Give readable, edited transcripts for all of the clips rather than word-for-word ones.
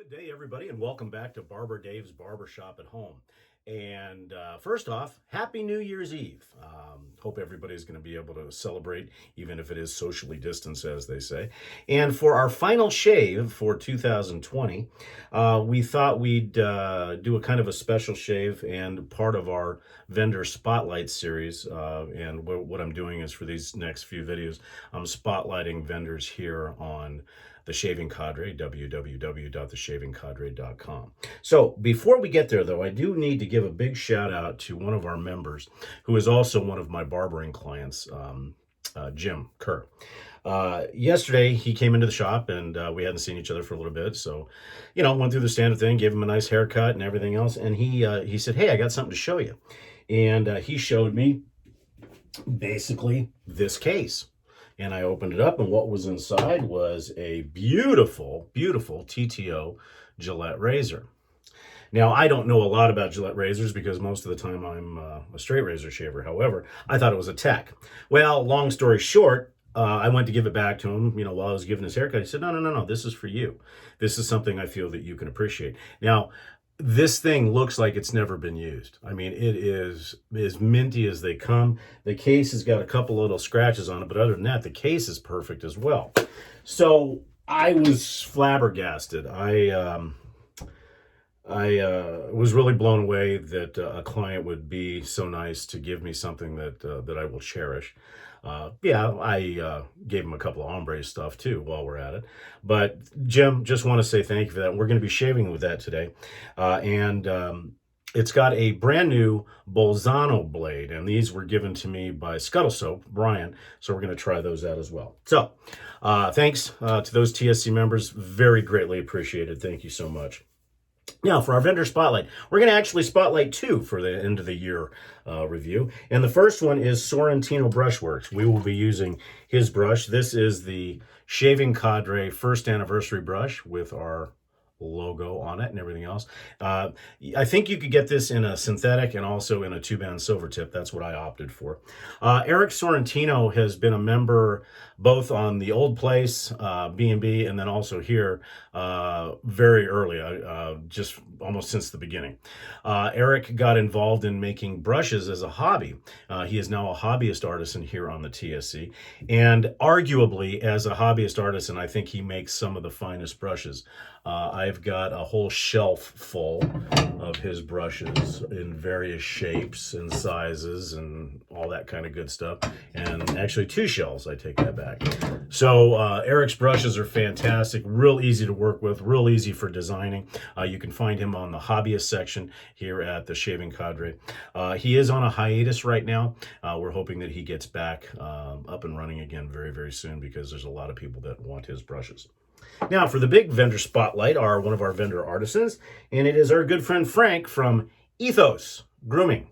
Good day, everybody, and welcome back to Barber Dave's Barbershop at Home. And first off, Happy New Year's Eve. Hope everybody's going to be able to celebrate, even if it is socially distanced, as they say. And for our final shave for 2020, we thought we'd do a kind of a special shave and part of our vendor spotlight series. And what I'm doing is for these next few videos, I'm spotlighting vendors here on the Shaving Cadre, www.theshavingcadre.com. So before we get there, though, I do need to give a big shout out to one of our members who is also one of my barbering clients, Jim Kerr. Yesterday, he came into the shop and we hadn't seen each other for a little bit. So, went through the standard thing, gave him a nice haircut and everything else. And he said, "Hey, I got something to show you." And he showed me basically this case. And I opened it up, and what was inside was a beautiful, beautiful TTO Gillette razor. Now, I don't know a lot about Gillette razors because most of the time I'm a straight razor shaver. However, I thought it was a tech. Well, long story short, I went to give it back to him, while I was giving his haircut. He said, no, this is for you. This is something I feel that you can appreciate. Now, this thing looks like it's never been used. I mean, it is as minty as they come. The case has got a couple little scratches on it, but other than that, the case is perfect as well. So I was flabbergasted. I was really blown away that a client would be so nice to give me something that I will cherish. I gave him a couple of ombre stuff too while we're at it. But Jim, just want to say thank you for that. We're going to be shaving with that today. It's got a brand new Bolzano blade, and these were given to me by Scuttle Soap, Brian. So we're going to try those out as well. So thanks to those TSC members. Very greatly appreciated. Thank you so much. Now, for our vendor spotlight, we're going to actually spotlight two for the end of the year review. And the first one is Sorrentino Brushworks. We will be using his brush. This is the Shaving Cadre first anniversary brush with our logo on it and everything else. I think you could get this in a synthetic and also in a 2-band Silvertip. That's what I opted for. Eric Sorrentino has been a member both on the old place, B&B, and then also here very early, just almost since the beginning. Eric got involved in making brushes as a hobby. He is now a hobbyist artisan here on the TSC, and arguably as a hobbyist artisan, I think he makes some of the finest brushes. I've got a whole shelf full of his brushes in various shapes and sizes and all that kind of good stuff. And actually 2 shelves, I take that back. So Eric's brushes are fantastic, real easy to work with, real easy for designing. You can find him on the hobbyist section here at the Shaving Cadre. He is on a hiatus right now. We're hoping that he gets back up and running again very, very soon because there's a lot of people that want his brushes. Now, for the big vendor spotlight are one of our vendor artisans, and it is our good friend Frank from Ethos Grooming.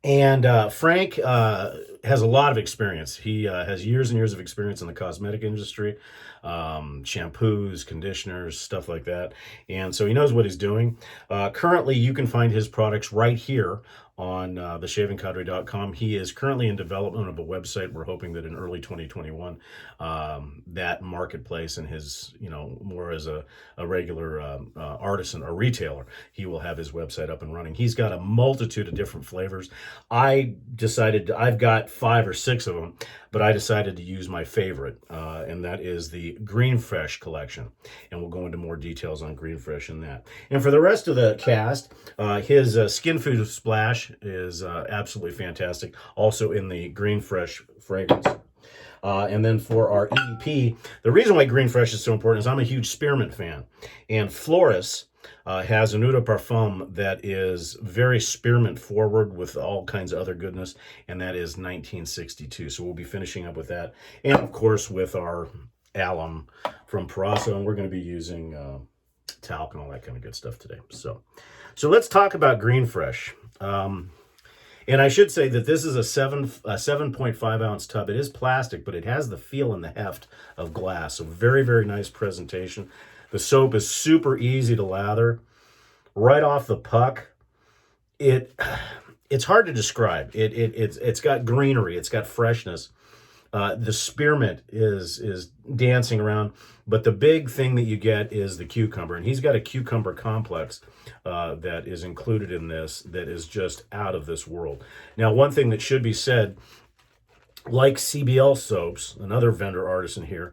And Frank has a lot of experience. He has years and years of experience in the cosmetic industry, shampoos, conditioners, stuff like that. And so he knows what he's doing. Currently, you can find his products right here on theshavingcadre.com. He is currently in development of a website. We're hoping that in early 2021, that marketplace and his, more as a regular artisan or retailer, he will have his website up and running. He's got a multitude of different flavors. I've got 5 or 6 of them, but I decided to use my favorite, and that is the Greenfresh collection. And we'll go into more details on Greenfresh in that. And for the rest of the cast, his Skin Food Splash is absolutely fantastic, also in the Greenfresh fragrance. And then for our EDP, the reason why Greenfresh is so important is I'm a huge spearmint fan. And Floris has an eau de parfum that is very spearmint forward with all kinds of other goodness, and that is 1962. So we'll be finishing up with that. And of course with our alum from Proraso, and we're going to be using talc and all that kind of good stuff today. So let's talk about Greenfresh. And I should say that this is a 7.5 ounce tub. It is plastic, but it has the feel and the heft of glass. So very, very nice presentation. The soap is super easy to lather. Right off the puck, it's hard to describe. It's got greenery. It's got freshness. The spearmint is dancing around, but the big thing that you get is the cucumber, and he's got a cucumber complex that is included in this that is just out of this world. Now, one thing that should be said, like CBL soaps, another vendor artisan here,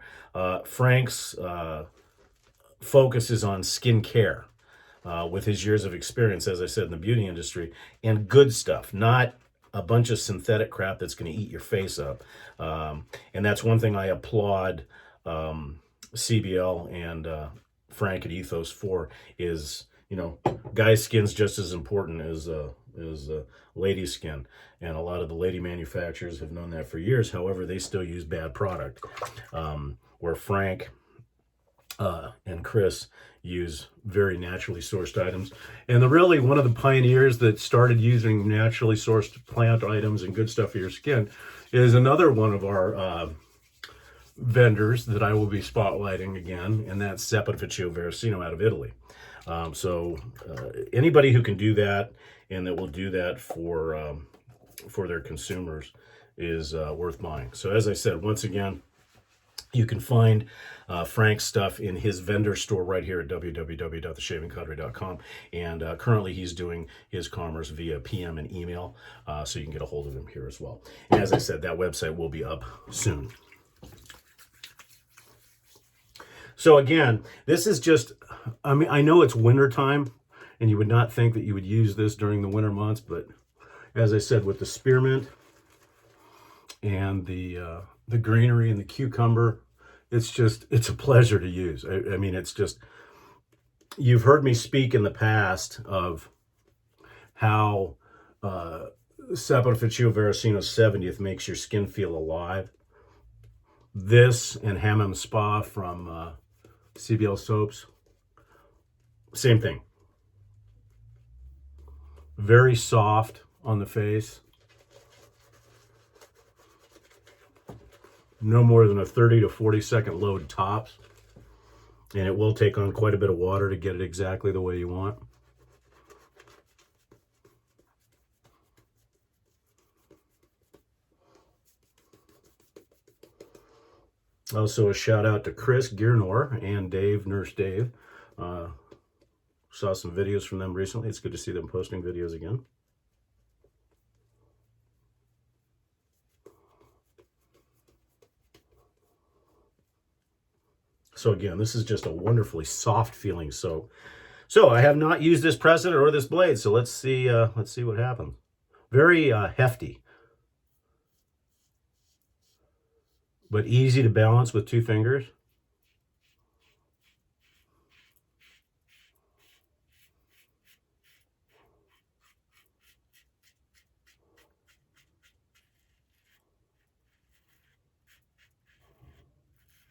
Frank's focus is on skin care with his years of experience, as I said, in the beauty industry, and good stuff, not a bunch of synthetic crap that's going to eat your face up. And that's one thing I applaud CBL and Frank at Ethos for is, you know, guys' skin's just as important as lady skin. And a lot of the lady manufacturers have known that for years. However, they still use bad product. Where Frank and Chris use very naturally sourced items. And really one of the pioneers that started using naturally sourced plant items and good stuff for your skin is another one of our vendors that I will be spotlighting again, and that's Superinox Veracino out of Italy. So anybody who can do that and that will do that for their consumers is worth buying. So as I said, once again, you can find Frank's stuff in his vendor store right here at www.theshavingcadre.com. And currently he's doing his commerce via PM and email, so you can get a hold of him here as well. And as I said, that website will be up soon. So again, this is just, I mean, I know it's winter time and you would not think that you would use this during the winter months, but as I said, with the spearmint and the greenery and the cucumber, it's a pleasure to use. I mean, it's just, you've heard me speak in the past of how Superinox Veracino's 70th makes your skin feel alive. This and Hammam Spa from CBL soaps, same thing. Very soft on the face. No more than a 30 to 40 second load tops. And it will take on quite a bit of water to get it exactly the way you want. Also a shout out to Chris Gearnor and Dave, Nurse Dave. Saw some videos from them recently. It's good to see them posting videos again. So again, this is just a wonderfully soft feeling soap. So I have not used this precedent or this blade, so let's see what happens. Very hefty, but easy to balance with two fingers.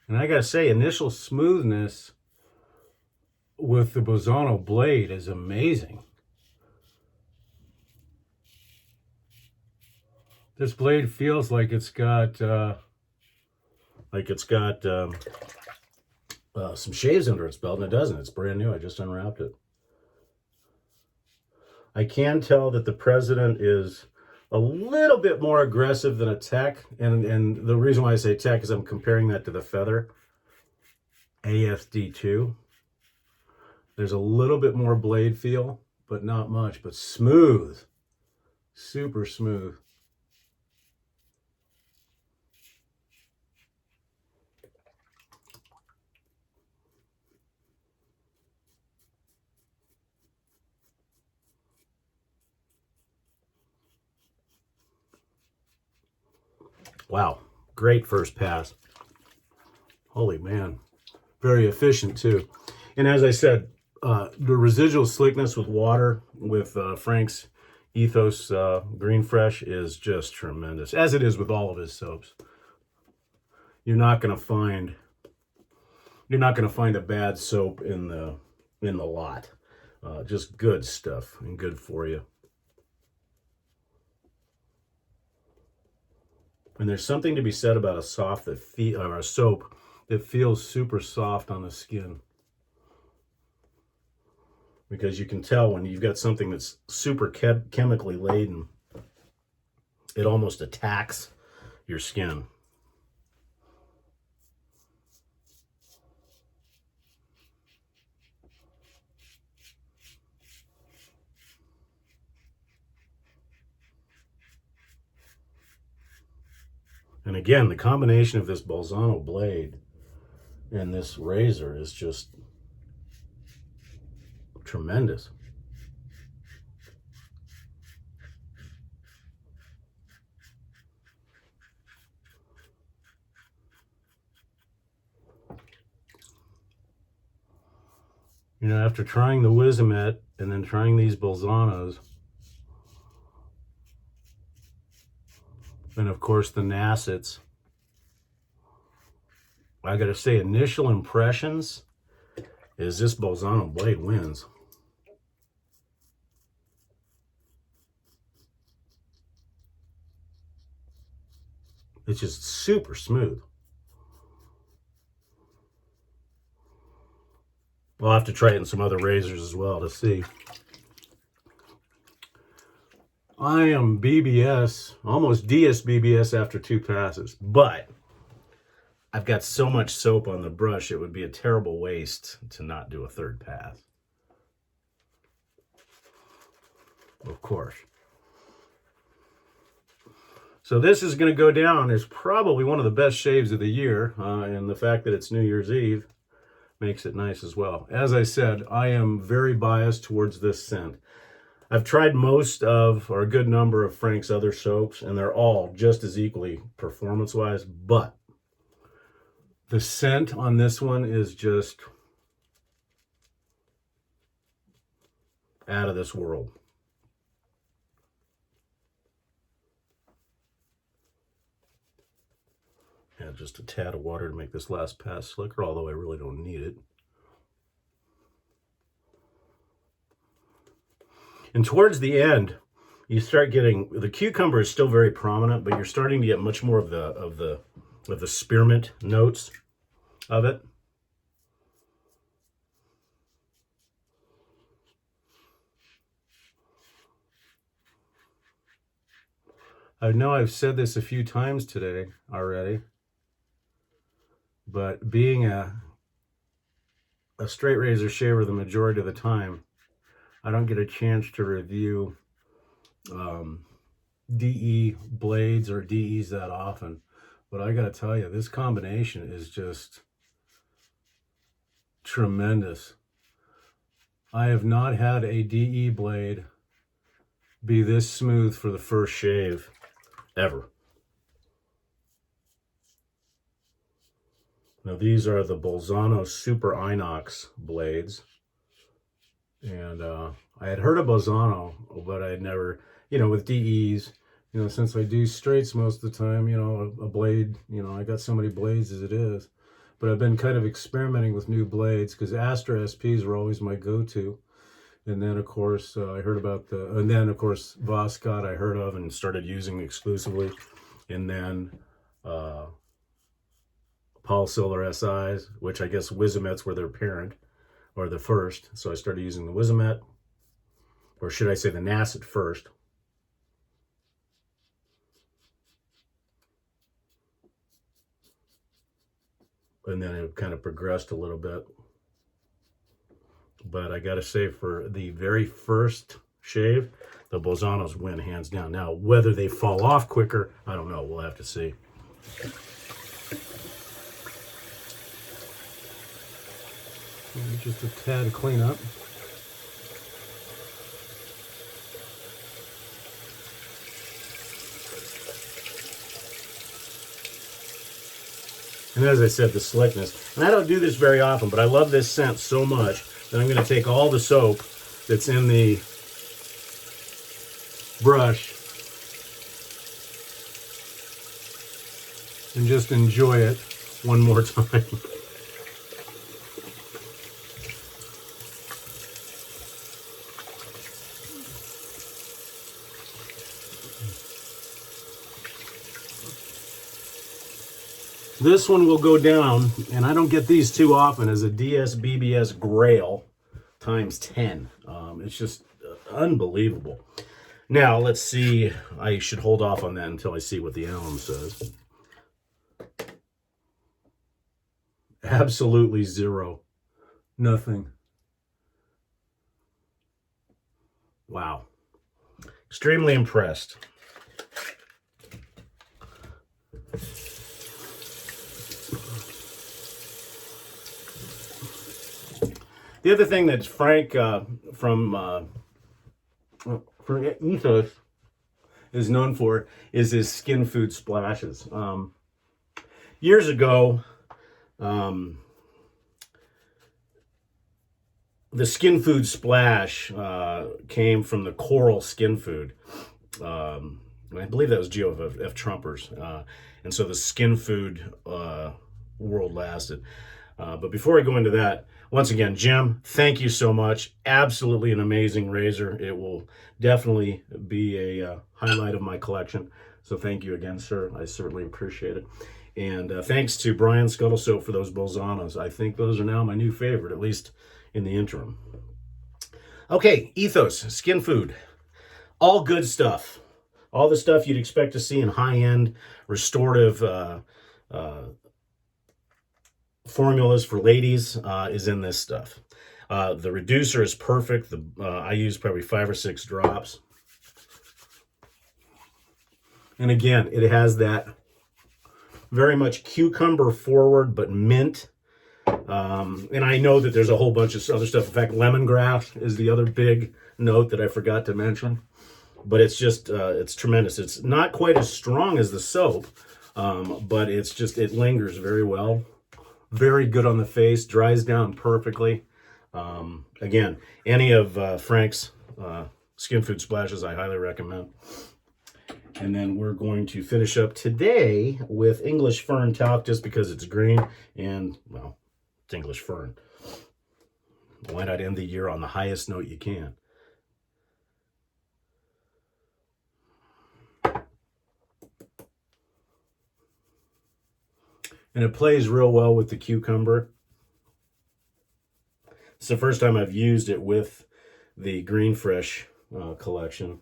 And I gotta say, initial smoothness with the Bolzano blade is amazing. This blade feels like it's got some shaves under its belt, and it doesn't. It's brand new. I just unwrapped it. I can tell that the President is a little bit more aggressive than a Tech, and the reason why I say Tech is I'm comparing that to the Feather ASD2. There's a little bit more blade feel, but not much, but smooth, super smooth. Wow, great first pass. Holy man, very efficient too. And as I said, the residual slickness with water with Frank's Ethos Greenfresh is just tremendous, as it is with all of his soaps. You're not going to find a bad soap in the lot. Just good stuff and good for you. And there's something to be said about a soap that feels super soft on the skin. Because you can tell when you've got something that's super chemically laden, it almost attacks your skin. And again, the combination of this Bolzano blade and this razor is just tremendous. You know, after trying the Wizamet and then trying these Bolzanos, and of course the Nassets, I gotta say, initial impressions is this Bolzano blade wins. It's just super smooth. We'll have to try it in some other razors as well to see. I am BBS, almost DS-BBS after 2 passes, but I've got so much soap on the brush, it would be a terrible waste to not do a 3rd pass. Of course. So this is going to go down as probably one of the best shaves of the year, and the fact that it's New Year's Eve makes it nice as well. As I said, I am very biased towards this scent. I've tried most of, or a good number of Frank's other soaps, and they're all just as equally performance-wise, but the scent on this one is just out of this world. Yeah, just a tad of water to make this last pass slicker, although I really don't need it. And towards the end, you start getting, the cucumber is still very prominent, but you're starting to get much more of the spearmint notes of it. I know I've said this a few times today already, but being a straight razor shaver the majority of the time, I don't get a chance to review DE blades or DEs that often. But I gotta tell you, this combination is just tremendous. I have not had a DE blade be this smooth for the first shave ever. Now these are the Bolzano Superinox blades. And I had heard of Bolzano, but I had never, you know, with DEs, you know, since I do straights most of the time, you know, a blade, you know, I got so many blades as it is. But I've been kind of experimenting with new blades because Astra SPs were always my go-to. And then, of course, I heard about and then, of course, Voscott I heard of and started using exclusively. And then Paul Siller SIs, which I guess Wizamets were their parent. Or the first, so I started using the Wizamet, or should I say the Nasset first. And then it kind of progressed a little bit. But I gotta say, for the very first shave, the Bolzanos win hands down. Now, whether they fall off quicker, I don't know, we'll have to see. Just a tad of cleanup. And as I said, the slickness. And I don't do this very often, but I love this scent so much that I'm going to take all the soap that's in the brush and just enjoy it one more time. This one will go down, and I don't get these too often, as a DS-BBS Grail times 10. It's just unbelievable. Now, let's see. I should hold off on that until I see what the alum says. Absolutely zero. Nothing. Wow. Extremely impressed. The other thing that Frank from Ethos is known for is his skin food splashes. Years ago, the skin food splash came from the coral skin food. I believe that was Geo F. Trumpers. And so the skin food world lasted. But before I go into that, once again, Jim, thank you so much. Absolutely an amazing razor. It will definitely be a highlight of my collection. So thank you again, sir. I certainly appreciate it. And thanks to Brian Scuttle Soap for those Bolzanos. I think those are now my new favorite, at least in the interim. Okay, Ethos, skin food. All good stuff. All the stuff you'd expect to see in high-end restorative formulas for ladies is in this stuff. The reducer is perfect. I use probably 5 or 6 drops. And again, it has that very much cucumber forward, but mint. And I know that there's a whole bunch of other stuff. In fact, lemongrass is the other big note that I forgot to mention. But it's just, it's tremendous. It's not quite as strong as the soap, but it's just, it lingers very well. Very good on the face, dries down perfectly. Again, any of Frank's skin food splashes I highly recommend. And then we're going to finish up today with English Fern Talc, just because it's green and, well, it's English Fern. Why not end the year on the highest note you can? And it plays real well with the cucumber. It's the first time I've used it with the Greenfresh collection.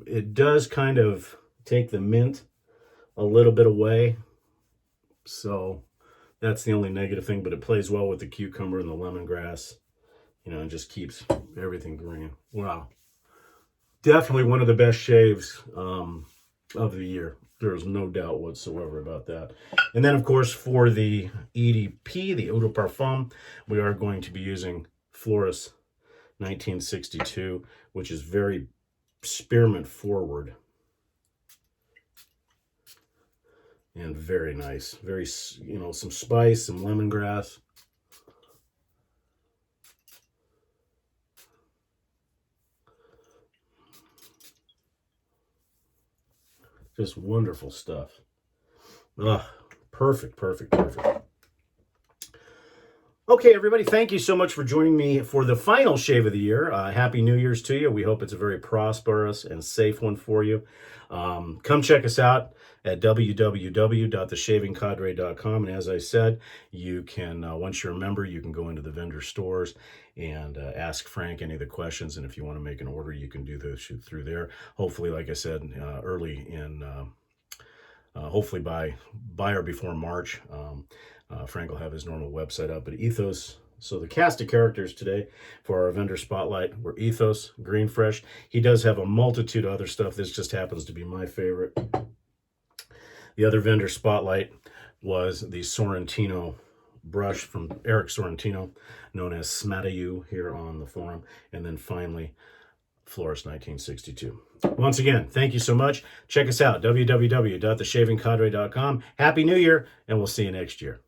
It does kind of take the mint a little bit away. So that's the only negative thing, but it plays well with the cucumber and the lemongrass. You know, and just keeps everything green. Wow. Definitely one of the best shaves of the year. There's no doubt whatsoever about that. And then, of course, for the EDP, the Eau de Parfum, we are going to be using Floris 1962, which is very spearmint forward. And very nice. Very, you know, some spice, some lemongrass. Just wonderful stuff. Ugh, perfect, perfect, perfect. Okay, everybody, thank you so much for joining me for the final shave of the year. Happy New Year's to you. We hope it's a very prosperous and safe one for you. Come check us out at www.theshavingcadre.com. And as I said, you can, once you're a member, you can go into the vendor stores and ask Frank any of the questions. And if you want to make an order, you can do those through there. Hopefully, like I said, early in, hopefully by or before March, Frank will have his normal website up. But Ethos, so the cast of characters today for our vendor spotlight were Ethos, Greenfresh. He does have a multitude of other stuff. This just happens to be my favorite. The other vendor spotlight was the Sorrentino brush from Eric Sorrentino, known as Smatayu here on the forum. And then finally, Floris 1962. Once again, thank you so much. Check us out, www.theshavingcadre.com. Happy New Year, and we'll see you next year.